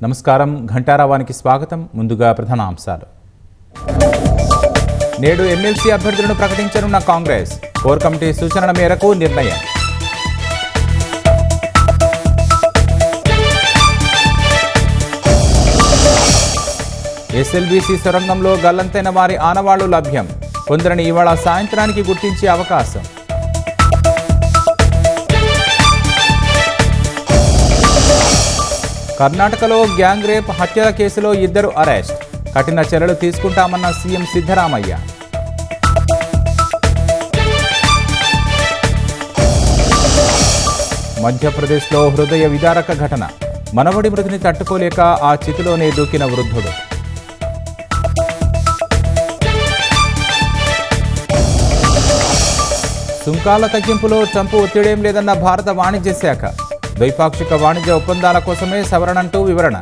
నమస్కారం. ఘంటారావానికి స్వాగతం. ముందుగా ప్రధాన అంశాలు. నేడు ఎమ్మెల్సీ అభ్యర్థులను ప్రకటించనున్న కాంగ్రెస్. కోర్ కమిటీ సూచనల మేరకు నిర్ణయం. ఎస్ఎల్బీసీ సొరంగంలో గల్లంతైన వారి ఆనవాళ్లు లభ్యం. కొందరిని ఇవాళ సాయంత్రానికి గుర్తించే అవకాశం. కర్ణాటకలో గ్యాంగ్ రేప్ హత్యల కేసులో 2 అరెస్ట్. కఠిన చర్యలు తీసుకుంటామన్న సీఎం సిద్ధరామయ్య. మధ్యప్రదేశ్లో హృదయ విదారక ఘటన. మనవడి మృతిని తట్టుకోలేక ఆ చితిలోనే దూకిన వృద్ధుడు. సుంకాల తగ్గింపులో ట్రంప్ ఒత్తిడేం లేదన్న భారత వాణిజ్య శాఖ. ద్వైపాక్షిక వాణిజ్య ఒప్పందాల కోసమే సవరణంటూ వివరణ.